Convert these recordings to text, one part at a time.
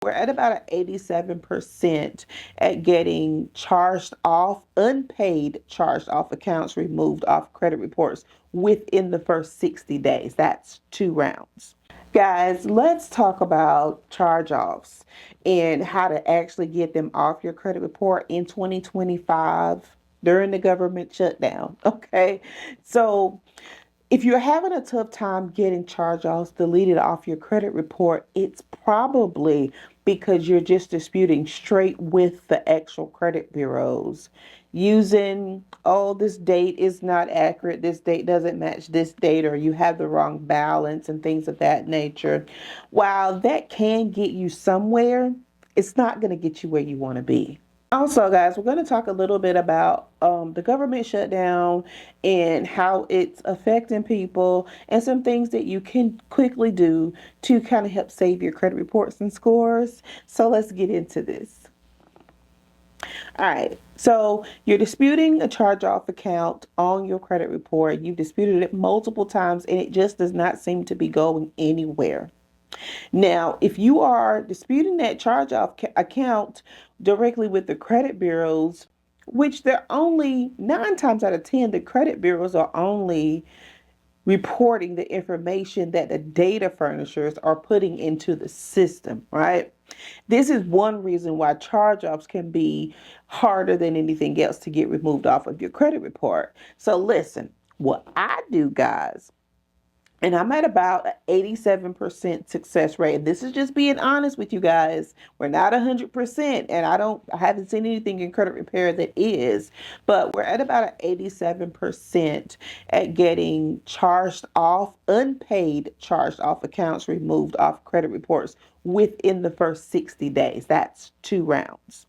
We're at about 87% at getting charged off, unpaid charged off accounts removed off credit reports within the first 60 days. That's 2 rounds. Guys, let's talk about charge offs and how to actually get them off your credit report in 2025 during the government shutdown. Okay. So, if you're having a tough time getting charge offs deleted off your credit report, it's probably because you're just disputing straight with the actual credit bureaus using, oh, this date is not accurate, this date doesn't match this date, or you have the wrong balance and things of that nature. While that can get you somewhere, it's not going to get you where you want to be. Also, guys, we're going to talk a little bit about the government shutdown and how it's affecting people and some things that you can quickly do to kind of help save your credit reports and scores. So let's get into this. All right. So you're disputing a charge-off account on your credit report. You've disputed it multiple times and it just does not seem to be going anywhere. Now, if you are disputing that charge-off account directly with the credit bureaus, which they're only 9 times out of 10, the credit bureaus are only reporting the information that the data furnishers are putting into the system, right? This is one reason why charge-offs can be harder than anything else to get removed off of your credit report. So listen, what I do, guys, and I'm at about an 87% success rate. And this is just being honest with you guys. We're not 100%, and I haven't seen anything in credit repair that is, but we're at about an 87% at getting charged off, unpaid charged off accounts removed off credit reports within the first 60 days. That's 2 rounds.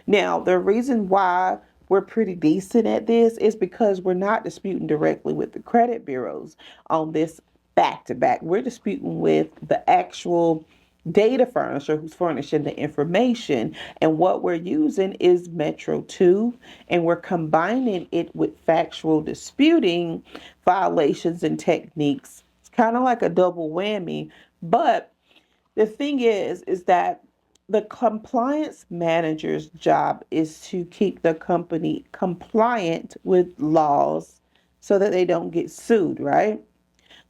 Now, the reason why we're pretty decent at this is because we're not disputing directly with the credit bureaus on this back to back. We're disputing with the actual data furnisher who's furnishing the information. And what we're using is Metro 2, and we're combining it with factual disputing violations and techniques. It's kind of like a double whammy. But the thing is that the compliance manager's job is to keep the company compliant with laws so that they don't get sued, right?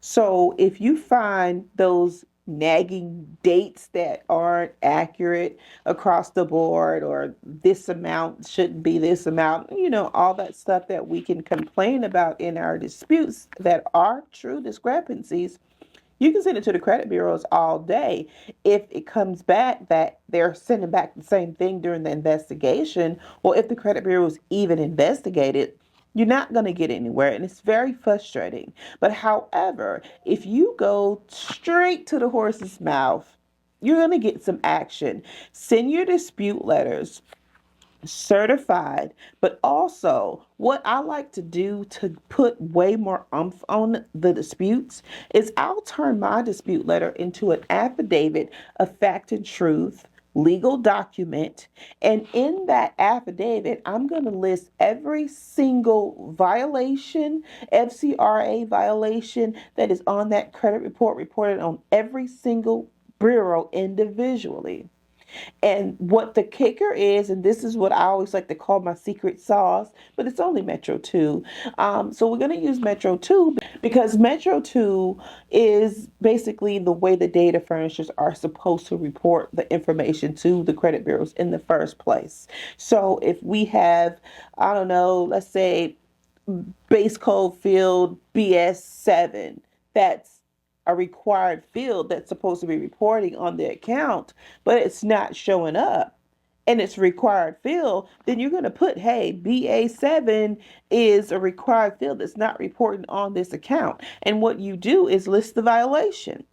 So if you find those nagging dates that aren't accurate across the board, or this amount shouldn't be this amount, all that stuff that we can complain about in our disputes that are true discrepancies, you can send it to the credit bureaus all day. If it comes back that they're sending back the same thing during the investigation, or if the credit bureaus even investigate it, you're not going to get anywhere, and it's very frustrating. But however, if you go straight to the horse's mouth, you're going to get some action. Send your dispute letters certified, but also what I like to do to put way more oomph on the disputes is I'll turn my dispute letter into an affidavit of fact and truth, legal document, and in that affidavit I'm going to list every single violation, FCRA violation that is on that credit report, reported on every single bureau individually. And what the kicker is, and this is what I always like to call my secret sauce, but it's only Metro 2. So we're going to use Metro 2 because Metro 2 is basically the way the data furnishers are supposed to report the information to the credit bureaus in the first place. So if we have, I don't know, let's say base code field BS7, that's a required field that's supposed to be reporting on the account, but it's not showing up and it's a required field, then you're going to put, hey, BA7 is a required field that's not reporting on this account. And what you do is list the violation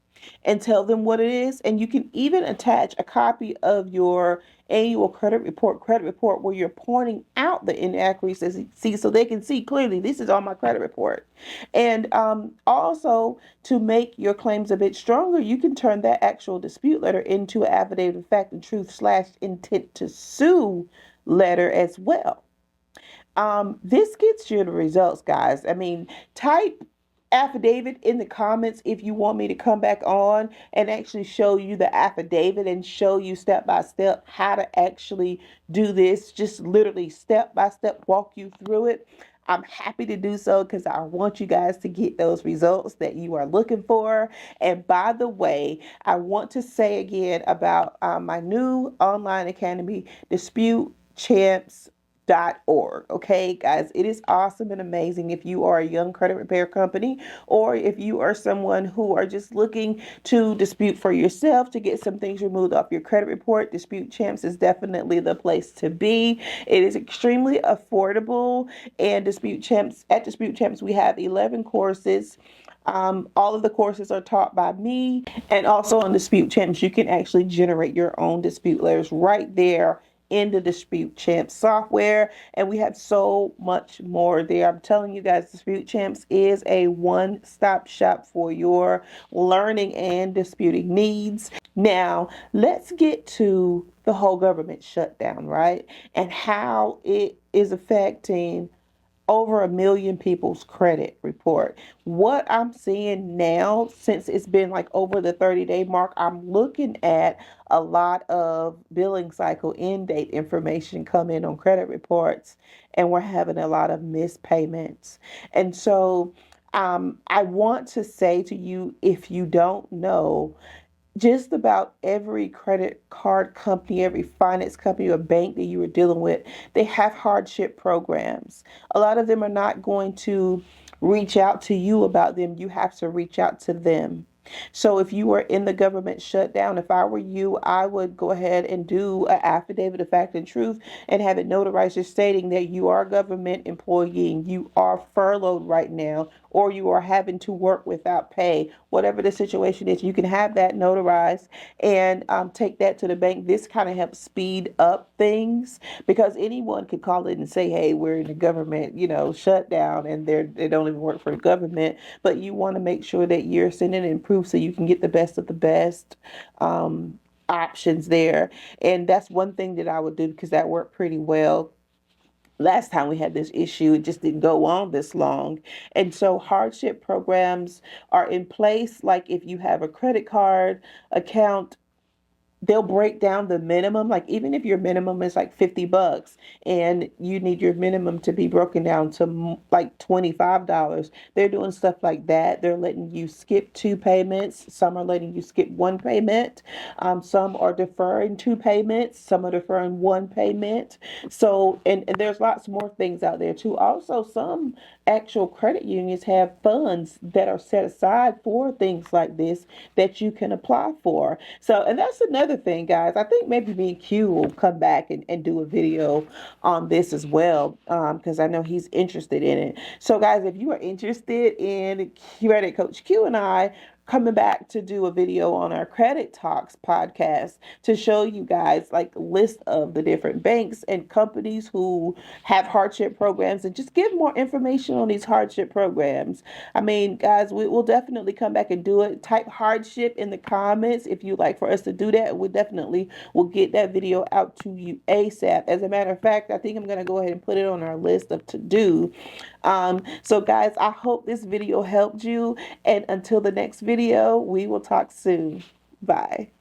and tell them what it is. And you can even attach a copy of your annual credit report where you're pointing out the inaccuracies so they can see clearly this is on my credit report. And also, to make your claims a bit stronger, you can turn that actual dispute letter into an affidavit of fact and truth / intent to sue letter as well. This gets you the results, guys. I mean, type affidavit in the comments if you want me to come back on and actually show you the affidavit and show you step by step how to actually do this. Just literally step by step walk you through it. I'm happy to do so because I want you guys to get those results that you are looking for. And by the way, I want to say again about my new online academy, DisputeChamps.org. Okay, guys, it is awesome and amazing if you are a young credit repair company or if you are someone who are just looking to dispute for yourself to get some things removed off your credit report. Dispute Champs is definitely the place to be. It is extremely affordable, and at Dispute Champs we have 11 courses. All of the courses are taught by me, and also on Dispute Champs you can actually generate your own dispute letters right there in the Dispute Champs software, and we have so much more there. I'm telling you guys, Dispute Champs is a one-stop shop for your learning and disputing needs. Now, let's get to the whole government shutdown, right? And how it is affecting over 1 million people's credit report. What I'm seeing now, since it's been like over the 30-day mark, I'm looking at a lot of billing cycle end date information come in on credit reports, and we're having a lot of missed payments. And so I want to say to you, if you don't know, just about every credit card company, every finance company or bank that you are dealing with, they have hardship programs. A lot of them are not going to reach out to you about them. You have to reach out to them. So if you are in the government shutdown, if I were you, I would go ahead and do an affidavit of fact and truth and have it notarized just stating that you are a government employee and you are furloughed right now, or you are having to work without pay. Whatever the situation is, you can have that notarized and take that to the bank. This kind of helps speed up things because anyone could call it and say, hey, we're in the government, shutdown, and they don't even work for the government. But you want to make sure that you're sending in proof so you can get the best of the best options there. And that's one thing that I would do because that worked pretty well. Last time we had this issue, it just didn't go on this long. And so hardship programs are in place. Like if you have a credit card account, they'll break down the minimum. Like even if your minimum is like $50 and you need your minimum to be broken down to like $25, they're doing stuff like that. They're letting you skip 2 payments. Some are letting you skip 1 payment. Some are deferring 2 payments. Some are deferring 1 payment. So, and there's lots more things out there too. Also, some actual credit unions have funds that are set aside for things like this that you can apply for. So, and that's another thing, guys. I think maybe me and Q will come back and do a video on this as well, because I know he's interested in it. So, guys, if you are interested in Credit Coach Q and I coming back to do a video on our Credit Talks podcast to show you guys like a list of the different banks and companies who have hardship programs and just give more information on these hardship programs. I mean, guys, we will definitely come back and do it. Type hardship in the comments if you'd like for us to do that. We definitely will get that video out to you ASAP. As a matter of fact, I think I'm going to go ahead and put it on our list of to do. So guys, I hope this video helped you, and until the next video, we will talk soon. Bye.